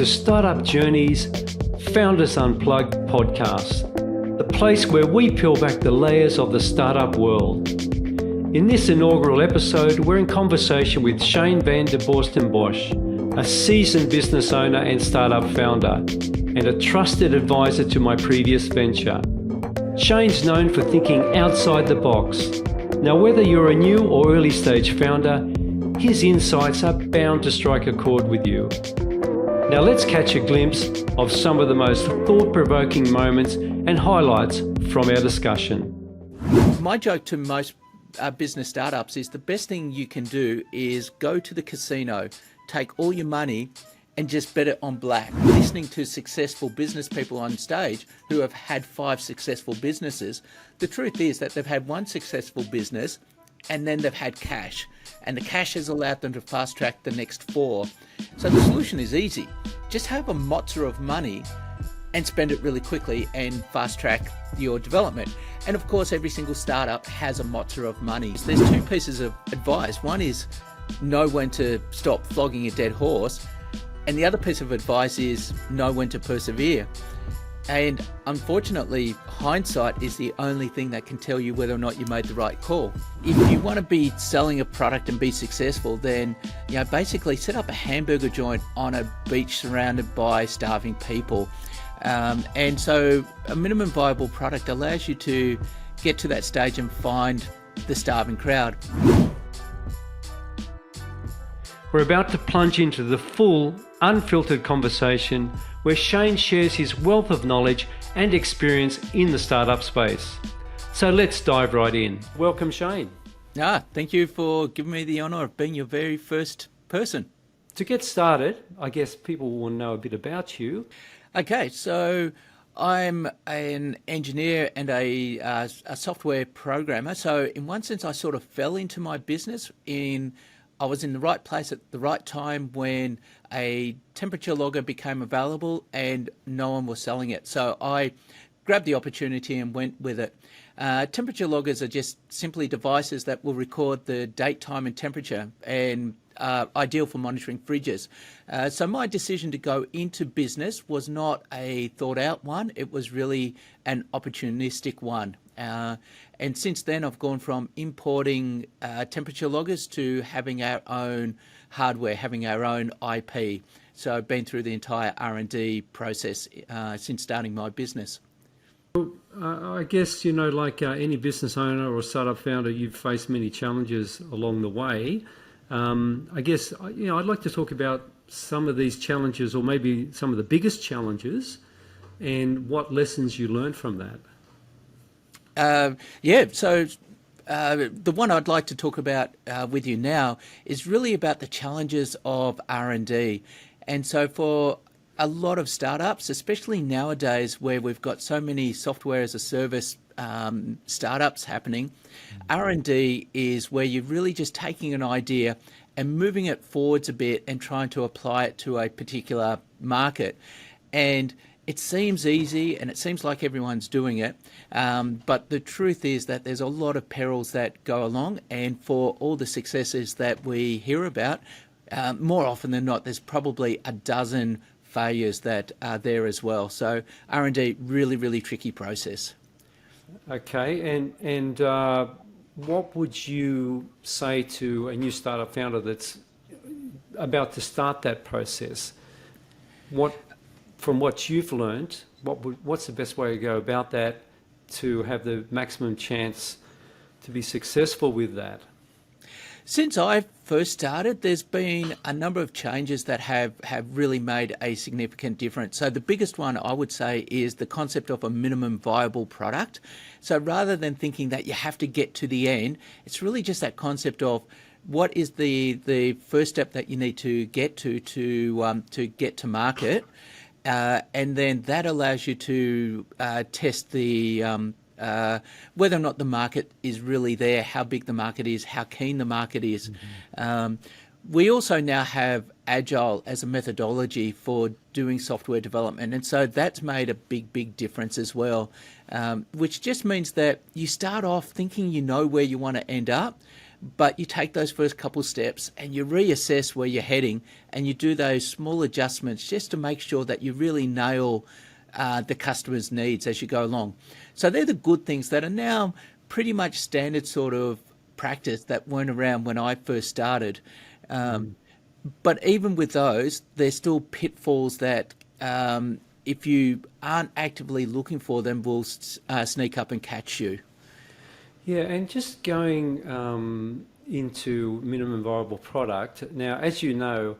to Startup Journey's Founders Unplugged podcast, the place where we peel back the layers of the startup world. In this inaugural episode, we're in conversation with Shane Van de Vorstenbosch, a seasoned business owner and startup founder, and a trusted advisor to my previous venture. Shane's known for thinking outside the box. Now, whether you're a new or early stage founder, his insights are bound to strike a chord with you. Now let's catch a glimpse of some of the most thought-provoking moments and highlights from our discussion. My joke to most business startups is the best thing you can do is go to the casino, take all your money and just bet it on black. Listening to successful business people on stage who have had 5 successful businesses, the truth is that they've had 1 successful business and then they've had cash. And the cash has allowed them to fast track the next 4. So the solution is easy. Just have a mozza of money and spend it really quickly and fast track your development. And of course, every single startup has a mozza of money. So there's 2 pieces of advice. One is know when to stop flogging a dead horse. And the other piece of advice is know when to persevere. And unfortunately, hindsight is the only thing that can tell you whether or not you made the right call. If you want to be selling a product and be successful, then basically set up a hamburger joint on a beach surrounded by starving people. And so a minimum viable product allows you to get to that stage and find the starving crowd. We're about to plunge into the full, unfiltered conversation where Shane shares his wealth of knowledge and experience in the startup space. So let's dive right in. Welcome, Shane. Thank you for giving me the honor of being your very first person. To get started, I guess people will know a bit about you. Okay, so I'm an engineer and a software programmer. So in one sense, I sort of fell into my business I was in the right place at the right time when a temperature logger became available and no one was selling it. So I grabbed the opportunity and went with it. Temperature loggers are just simply devices that will record the date, time and temperature, and ideal for monitoring fridges. So my decision to go into business was not a thought out one. It was really an opportunistic one. And since then, I've gone from importing temperature loggers to having our own hardware, having our own IP. So I've been through the entire R&D process since starting my business. I guess, like any business owner or startup founder, you've faced many challenges along the way. I guess, I'd like to talk about some of these challenges, or maybe some of the biggest challenges, and what lessons you learned from that. So the one I'd like to talk about with you now is really about the challenges of R&D. And so for a lot of startups, especially nowadays where we've got so many software as a service startups happening, R&D is where you're really just taking an idea and moving it forwards a bit and trying to apply it to a particular market. And it seems easy and it seems like everyone's doing it, but the truth is that there's a lot of perils that go along, and for all the successes that we hear about, more often than not, there's probably a dozen failures that are there as well. So R&D, really, really tricky process. Okay, and what would you say to a new startup founder that's about to start that process? From what you've learned, what's the best way to go about that to have the maximum chance to be successful with that? Since I first started, there's been a number of changes that have really made a significant difference. So the biggest one I would say is the concept of a minimum viable product. So rather than thinking that you have to get to the end, it's really just that concept of what is the first step that you need to get to get to market. And then that allows you to test the whether or not the market is really there, how big the market is, how keen the market is. Mm-hmm. We also now have agile as a methodology for doing software development. And so that's made a big difference as well, which just means that you start off thinking you know where you want to end up, But you take those first couple steps and you reassess where you're heading, and you do those small adjustments just to make sure that you really nail the customer's needs as you go along. So they're the good things that are now pretty much standard sort of practice that weren't around when I first started. But even with those, there's still pitfalls that if you aren't actively looking for them, will sneak up and catch you. Yeah, and just going into minimum viable product. Now, as you know,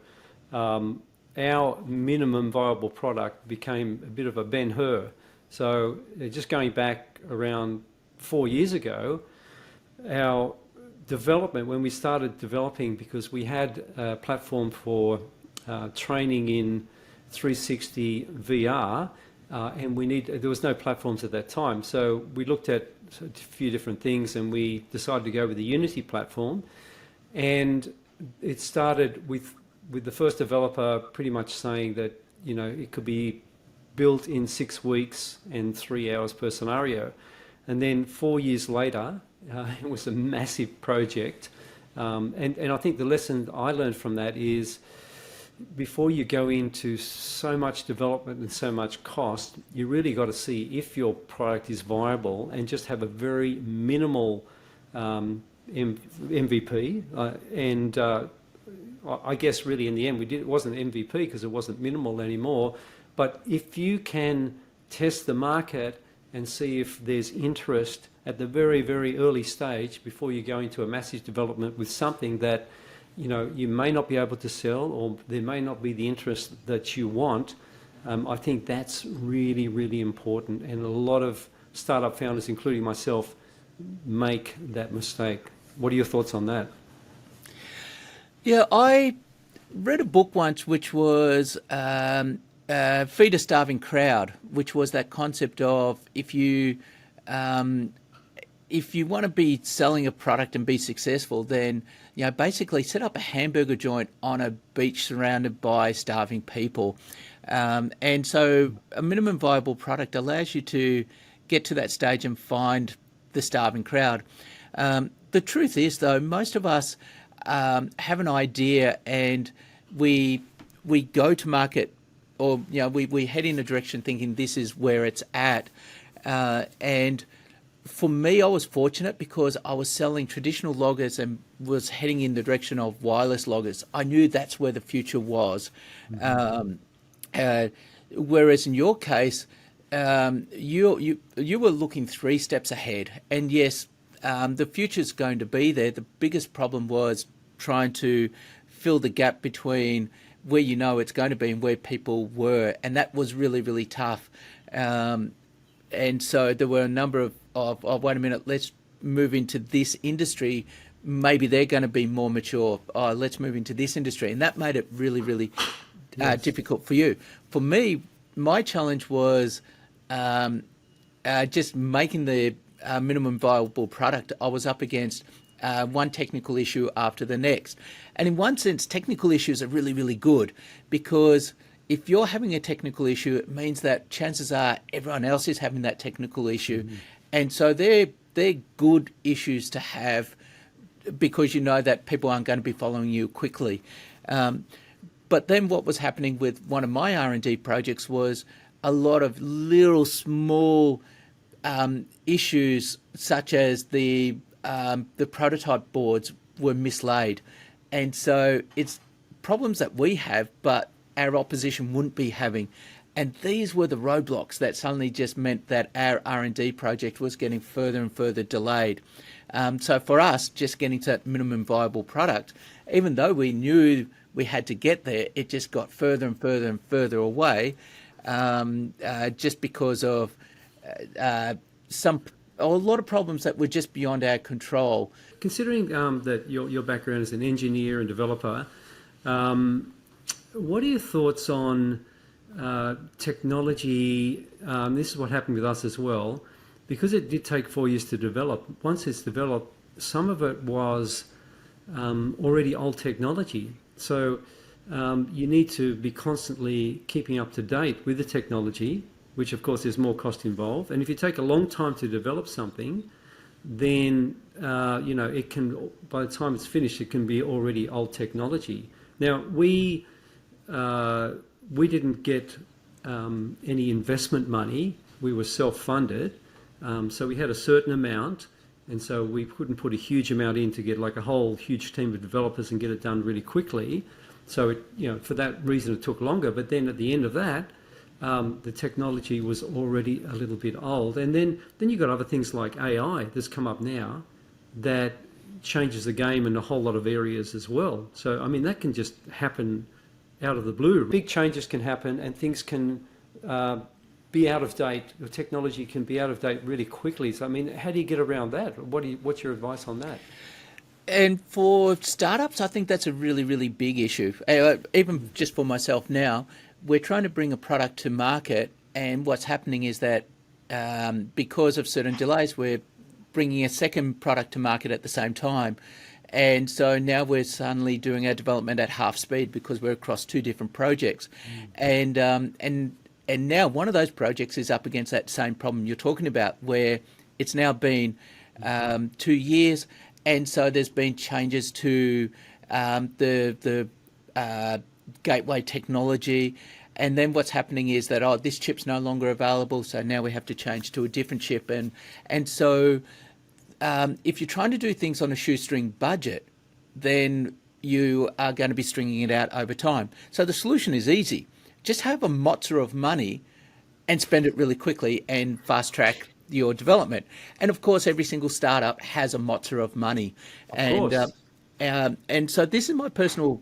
our minimum viable product became a bit of a Ben-Hur. So just going back around 4 years ago, our development, when we started developing, because we had a platform for training in 360 VR, and there was no platforms at that time. So we looked at a few different things, and we decided to go with the Unity platform. And it started with the first developer pretty much saying that, you know, it could be built in 6 weeks and 3 hours per scenario. And then 4 years later, it was a massive project. And I think the lesson I learned from that is, before you go into so much development and so much cost, you really got to see if your product is viable, and just have a very minimal MVP. I guess really in the end it wasn't MVP because it wasn't minimal anymore. But if you can test the market and see if there's interest at the very, very early stage before you go into a massive development with something that, you know, you may not be able to sell, or there may not be the interest that you want, I think that's really, really important. And a lot of startup founders, including myself, make that mistake. What are your thoughts on that? Yeah, I read a book once which was Feed a Starving Crowd, which was that concept of if you want to be selling a product and be successful, then, you know, basically set up a hamburger joint on a beach surrounded by starving people. And so a minimum viable product allows you to get to that stage and find the starving crowd. The truth is, though, most of us have an idea, and we go to market, or, you know, we head in a direction thinking this is where it's at. And for me, I was fortunate because I was selling traditional loggers and was heading in the direction of wireless loggers. I knew that's where the future was. Whereas in your case, you were looking 3 steps ahead. And yes, the future's going to be there. The biggest problem was trying to fill the gap between where you know it's going to be and where people were. And that was really, really tough. And so there were a number of wait a minute, let's move into this industry. Maybe they're going to be more mature. Let's move into this industry. And that made it really, really difficult for you. For me, my challenge was just making the minimum viable product. I was up against one technical issue after the next. And in one sense, technical issues are really, really good, because if you're having a technical issue, it means that chances are everyone else is having that technical issue. And so they're good issues to have, because you know that people aren't going to be following you quickly. But then what was happening with one of my R&D projects was a lot of little small issues, such as the prototype boards were mislaid. And so it's problems that we have, but our opposition wouldn't be having. And these were the roadblocks that suddenly just meant that our R&D project was getting further and further delayed. So for us, just getting to that minimum viable product, even though we knew we had to get there, it just got further and further and further away, just because of a lot of problems that were just beyond our control. Considering that your background as an engineer and developer, what are your thoughts on technology? This is what happened with us as well, because it did take 4 years to develop. Once it's developed, some of it was already old technology. So you need to be constantly keeping up to date with the technology, which of course there's more cost involved. And if you take a long time to develop something, then it can, by the time it's finished, it can be already old technology. Now we didn't get any investment money. We were self-funded, so we had a certain amount, and so we couldn't put a huge amount in to get like a whole huge team of developers and get it done really quickly. So for that reason it took longer. But then at the end of that, the technology was already a little bit old. And then you've got other things like AI that's come up now that changes the game in a whole lot of areas as well. So, I mean, that can just happen out of the blue. Big changes can happen and things can be out of date. The technology can be out of date really quickly. So, I mean, how do you get around that? What's your advice on that? And for startups, I think that's a really, really big issue. Even just for myself now, we're trying to bring a product to market, and what's happening is that because of certain delays, we're bringing a second product to market at the same time. And so now we're suddenly doing our development at half speed because we're across two different projects. And now one of those projects is up against that same problem you're talking about, where it's now been 2 years. And so there's been changes to the gateway technology. And then what's happening is that, this chip's no longer available, so now we have to change to a different chip. And so if you're trying to do things on a shoestring budget, then you are going to be stringing it out over time. So the solution is easy. Just have a mozza of money and spend it really quickly and fast track your development. And of course, every single startup has a mozza of money. And so this is my personal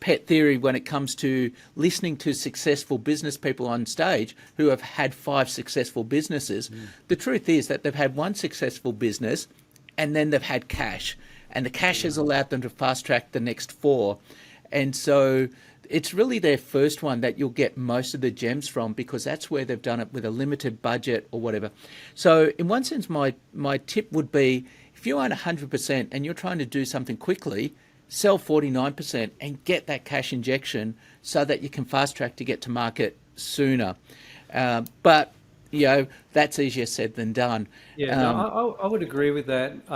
pet theory when it comes to listening to successful business people on stage who have had 5 successful businesses. The truth is that they've had one successful business and then they've had cash, and the cash has allowed them to fast track the next 4. And so it's really their first one that you'll get most of the gems from, because that's where they've done it with a limited budget or whatever. So in one sense, my tip would be, if you own 100% and you're trying to do something quickly, sell 49% and get that cash injection so that you can fast track to get to market sooner. But that's easier said than done. I would agree with that.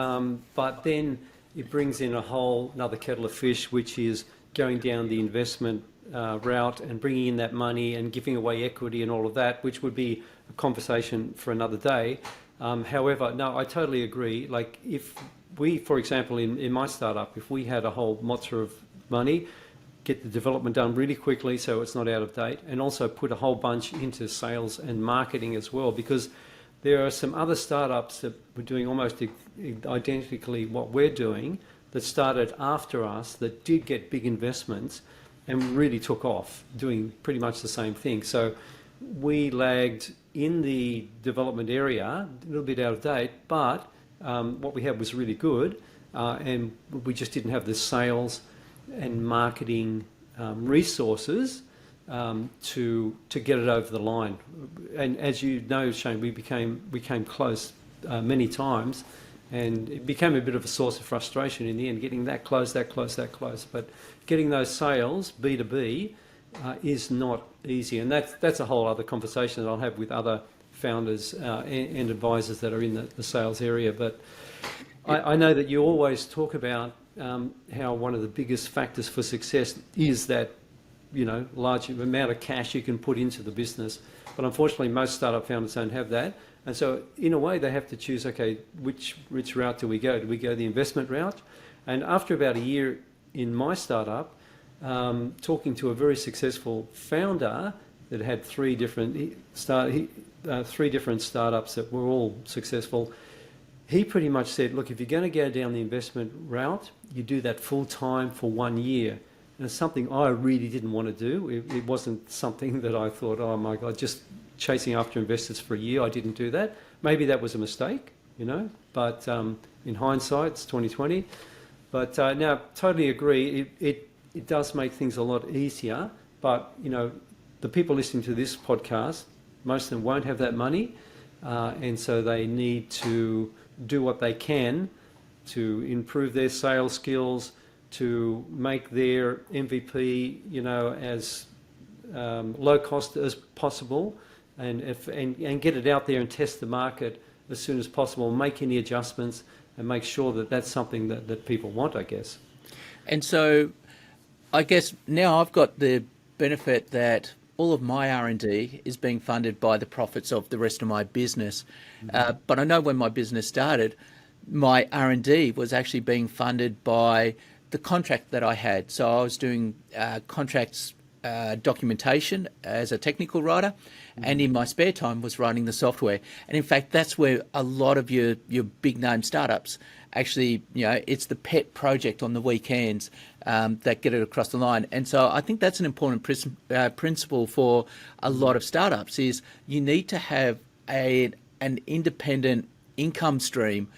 But then it brings in a whole another kettle of fish, which is going down the investment route and bringing in that money and giving away equity and all of that, which would be a conversation for another day. However, no, I totally agree. Like if we, for example, in my startup, if we had a whole mozza of money, get the development done really quickly so it's not out of date, and also put a whole bunch into sales and marketing as well, because there are some other startups that were doing almost identically what we're doing that started after us that did get big investments and really took off doing pretty much the same thing. So we lagged in the development area, a little bit out of date, but what we had was really good, and we just didn't have the sales and marketing resources to get it over the line. And as you know, Shane, we came close many times, and it became a bit of a source of frustration in the end, getting that close. But getting those sales B2B is not easy, and that's a whole other conversation that I'll have with other founders and advisors that are in the sales area. But I know that you always talk about how one of the biggest factors for success is that large amount of cash you can put into the business. But unfortunately, most startup founders don't have that. And so in a way, they have to choose, okay, which route do we go? Do we go the investment route? And after about a year in my startup, talking to a very successful founder that had 3 different startups that were all successful, he pretty much said, look, if you're going to go down the investment route, you do that full time for 1 year. And it's something I really didn't want to do. It wasn't something that I thought, oh my God, just chasing after investors for a year. I didn't do that. Maybe that was a mistake, but in hindsight, it's 2020. But now, totally agree. It does make things a lot easier. But, the people listening to this podcast, most of them won't have that money. And so they need to do what they can to improve their sales skills, to make their MVP, as low cost as possible, and get it out there and test the market as soon as possible, make any adjustments, and make sure that that's something that people want, I guess. And so I guess now I've got the benefit that all of my R&D is being funded by the profits of the rest of my business. But I know when my business started, my R&D was actually being funded by the contract that I had. So I was doing contracts documentation as a technical writer, and in my spare time was writing the software. And in fact, that's where a lot of your big name startups actually, it's the pet project on the weekends that get it across the line. And so I think that's an important principle for a lot of startups is you need to have an independent income stream.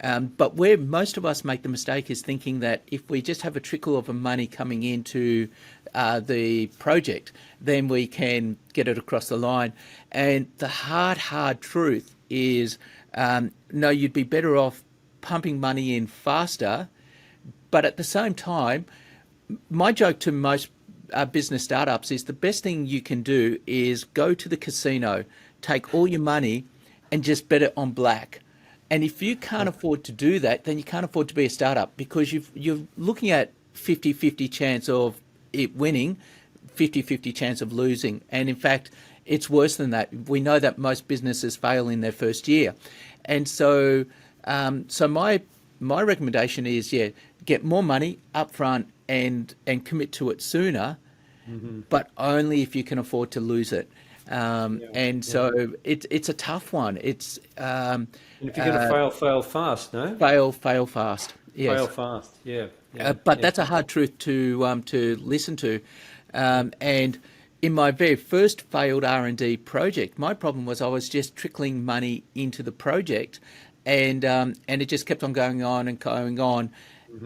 But where most of us make the mistake is thinking that if we just have a trickle of money coming into the project, then we can get it across the line. And the hard truth is, no, you'd be better off pumping money in faster. But at the same time, my joke to most business startups is the best thing you can do is go to the casino, take all your money and just bet it on black. And if you can't afford to do that, then you can't afford to be a startup, because you're looking at 50-50 chance of it winning, 50-50 chance of losing. And in fact, it's worse than that. We know that most businesses fail in their first year. And so my recommendation is, get more money up front and commit to it sooner, but only if you can afford to lose it. So it's a tough one. It's and if you're going to fail fast, no? Fail fast. Yes. Fail fast. But that's a hard truth to listen to. And in my very first failed R&D project, my problem was I was just trickling money into the project, and it just kept on going on and going on.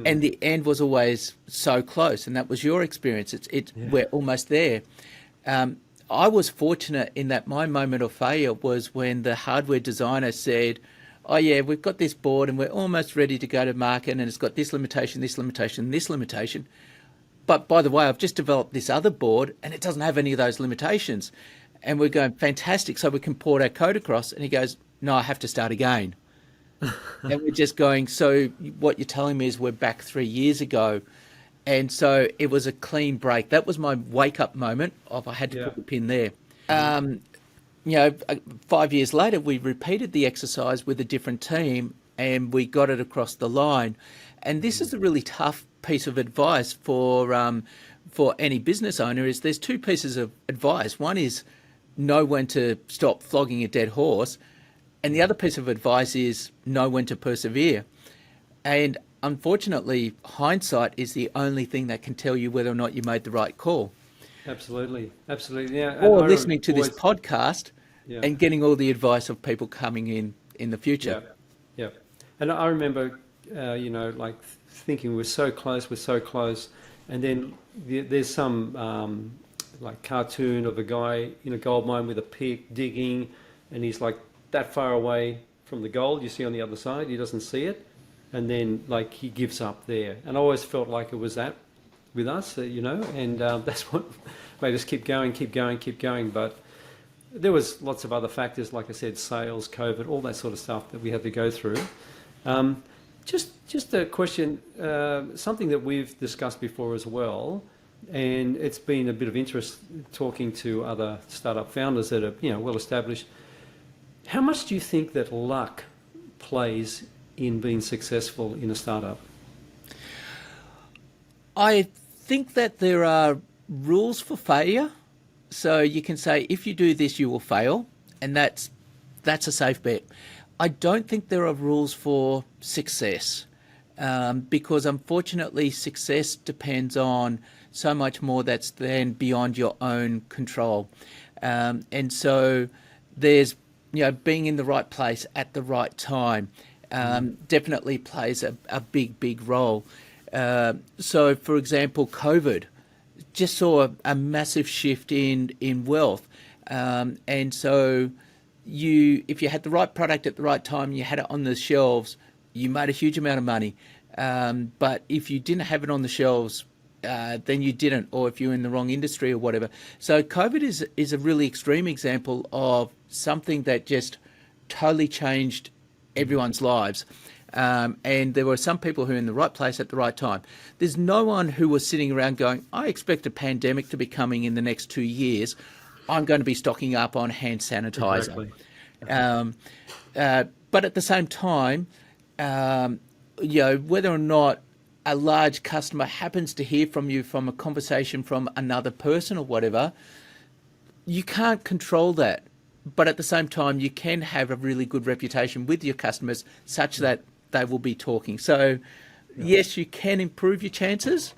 And the end was always so close, and that was your experience. We're almost there. I was fortunate in that my moment of failure was when the hardware designer said, oh yeah, we've got this board and we're almost ready to go to market, and it's got this limitation, this limitation, this limitation. But by the way, I've just developed this other board and it doesn't have any of those limitations. And we're going, fantastic, so we can port our code across. And he goes, no, I have to start again. And we're just going, so what you're telling me is we're back 3 years ago. And so it was a clean break. That was my wake-up moment of I had to put the pin there. 5 years later, we repeated the exercise with a different team and we got it across the line. And this is a really tough piece of advice for any business owner. Is there's two pieces of advice. One is know when to stop flogging a dead horse, and the other piece of advice is know when to persevere. And unfortunately, hindsight is the only thing that can tell you whether or not you made the right call. Absolutely. Yeah. Or listening to this podcast and getting all the advice of people coming in the future. Yeah. And I remember, like thinking we're so close, and then there's some like cartoon of a guy in a gold mine with a pick digging, and he's like that far away from the gold. You see on the other side, he doesn't see it, and then like he gives up there. And I always felt like it was that with us, and that's what made us keep going. But there was lots of other factors, like I said, sales, COVID, all that sort of stuff that we had to go through. Just a question, something that we've discussed before as well, and it's been a bit of interest talking to other startup founders that are, well established. How much do you think that luck plays in being successful in a startup? I think that there are rules for failure. So you can say, if you do this, you will fail, and that's a safe bet. I don't think there are rules for success, because unfortunately success depends on so much more that's then beyond your own control. And so there's, being in the right place at the right time definitely plays a big role. So for example, COVID just saw a massive shift in wealth. And so if you had the right product at the right time, you had it on the shelves, you made a huge amount of money. But if you didn't have it on the shelves, then you didn't, or if you're in the wrong industry or whatever. So COVID is a really extreme example of something that just totally changed everyone's lives. And there were some people who were in the right place at the right time. There's no one who was sitting around going, I expect a pandemic to be coming in the next 2 years. I'm going to be stocking up on hand sanitizer. Exactly. But at the same time, whether or not a large customer happens to hear from you from a conversation from another person or whatever, you can't control that. But at the same time, you can have a really good reputation with your customers such that they will be talking. So, yes, you can improve your chances,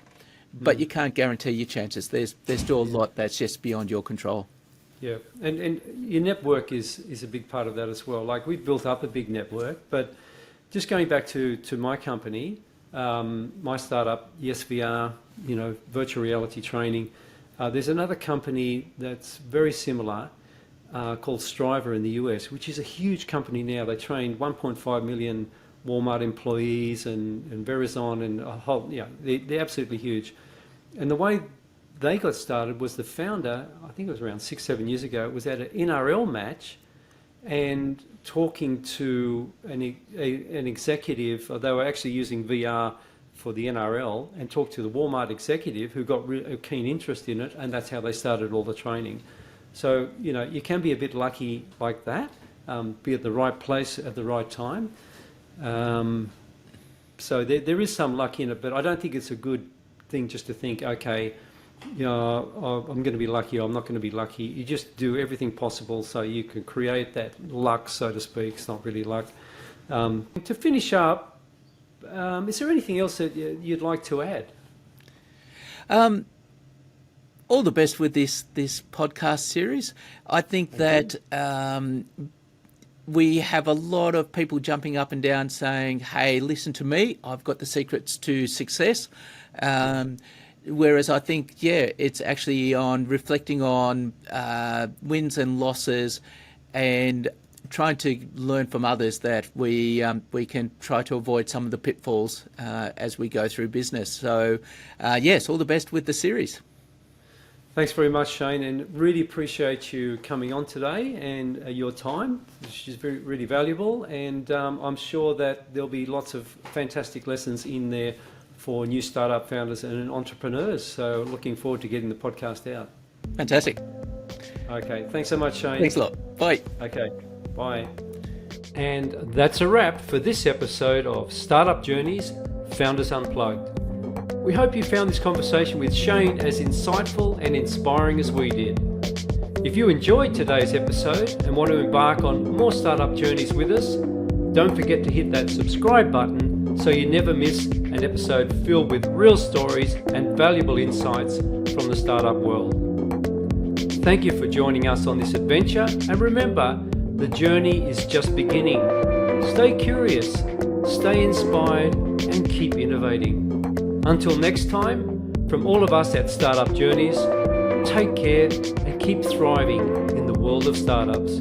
but you can't guarantee your chances. There's still a lot that's just beyond your control. Yeah, and your network is a big part of that as well. Like, we've built up a big network, but just going back to my company, my startup, Yes VR, virtual reality training, there's another company that's very similar called Striver in the US, which is a huge company now. They trained 1.5 million Walmart employees and Verizon and a whole, they're absolutely huge. And the way they got started was the founder, I think it was around 6-7 years ago, was at an NRL match and talking to an executive. They were actually using VR for the NRL, and talked to the Walmart executive who got a keen interest in it, and that's how they started all the training. So, you can be a bit lucky like that, be at the right place at the right time. So there is some luck in it, but I don't think it's a good thing just to think, okay, I'm going to be lucky or I'm not going to be lucky. You just do everything possible so you can create that luck, so to speak. It's not really luck. To finish up, is there anything else that you'd like to add? All the best with this podcast series. I think that we have a lot of people jumping up and down saying, hey, listen to me, I've got the secrets to success. Whereas I think, it's actually on reflecting on wins and losses and trying to learn from others that we can try to avoid some of the pitfalls as we go through business. So, yes, all the best with the series. Thanks very much, Shane, and really appreciate you coming on today and your time, which is really valuable. And I'm sure that there'll be lots of fantastic lessons in there for new startup founders and entrepreneurs. So looking forward to getting the podcast out. Fantastic. Okay, thanks so much, Shane. Thanks a lot. Bye. Okay, bye. And that's a wrap for this episode of Startup Journeys, Founders Unplugged. We hope you found this conversation with Shane as insightful and inspiring as we did. If you enjoyed today's episode and want to embark on more startup journeys with us, don't forget to hit that subscribe button so you never miss an episode filled with real stories and valuable insights from the startup world. Thank you for joining us on this adventure, and remember, the journey is just beginning. Stay curious, stay inspired, and keep innovating. Until next time, from all of us at Startup Journeys, take care and keep thriving in the world of startups.